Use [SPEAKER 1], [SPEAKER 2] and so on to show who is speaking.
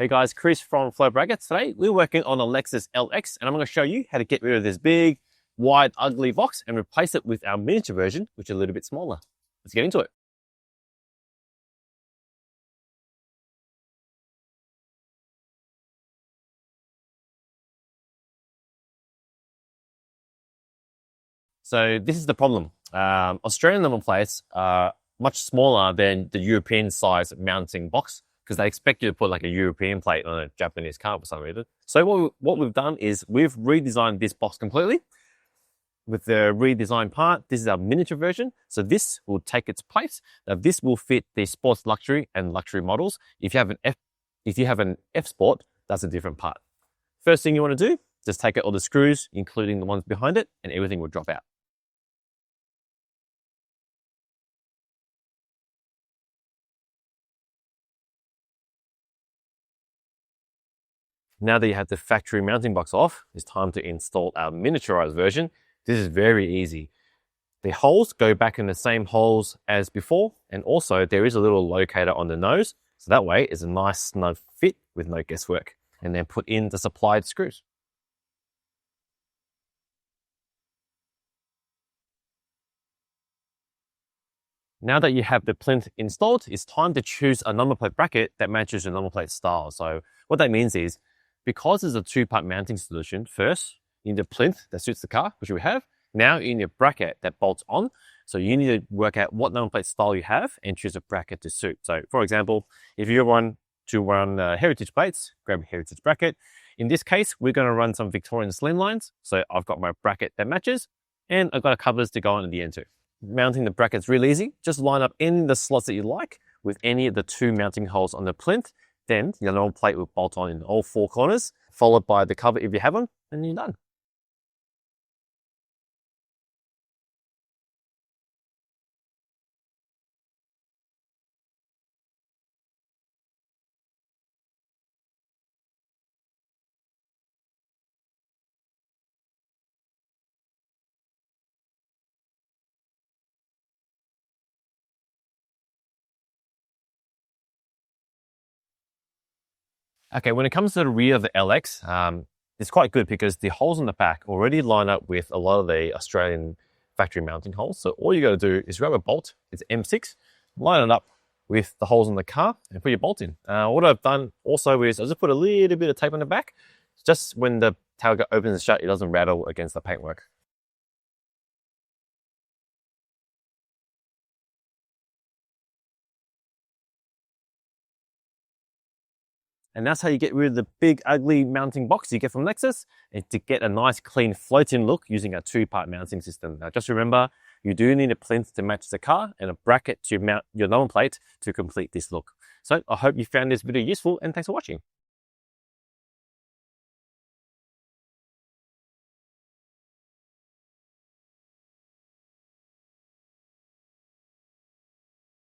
[SPEAKER 1] Hey guys, Chris from Flow Brackets. Today we're working on a Lexus LX and I'm going to show you how to get rid of this big, wide, ugly box and replace it with our miniature version, which is a little bit smaller. Let's get into it. So this is the problem. Australian number plates are much smaller than the European size mounting box because they expect you to put like a European plate on a Japanese car for some reason. So what we've done is we've redesigned this box completely. With the redesigned part, this is our miniature version. So this will take its place. Now this will fit the sports luxury and luxury models. If you have an F Sport, that's a different part. First thing you want to do, just take out all the screws, including the ones behind it, and everything will drop out. Now that you have the factory mounting box off, it's time to install our miniaturized version. This is very easy. The holes go back in the same holes as before, and also there is a little locator on the nose, so that way it's a nice snug fit with no guesswork. And then put in the supplied screws. Now that you have the plinth installed, it's time to choose a number plate bracket that matches your number plate style. So what that means is, because it's a two-part mounting solution, first, you need a plinth that suits the car, which we have. Now you need a bracket that bolts on. So you need to work out what number plate style you have and choose a bracket to suit. So for example, if you want to run heritage plates, grab a heritage bracket. In this case, we're going to run some Victorian slimlines. So I've got my bracket that matches, and I've got a covers to go on at the end too. Mounting the bracket's really easy. Just line up any of the slots that you like with any of the two mounting holes on the plinth. Then your normal plate will bolt on in all four corners, followed by the cover if you have one, and you're done. Okay, when it comes to the rear of the LX, it's quite good because the holes in the back already line up with a lot of the Australian factory mounting holes. So all you got to do is grab a bolt, it's M6, line it up with the holes in the car and put your bolt in. What I've done also is I just put a little bit of tape on the back, just when the tailgate opens and shut, it doesn't rattle against the paintwork. And that's how you get rid of the big, ugly mounting box you get from Lexus, and to get a nice, clean float-in look using a two-part mounting system. Now, just remember, you do need a plinth to match the car and a bracket to mount your number plate to complete this look. So I hope you found this video useful, and thanks for watching.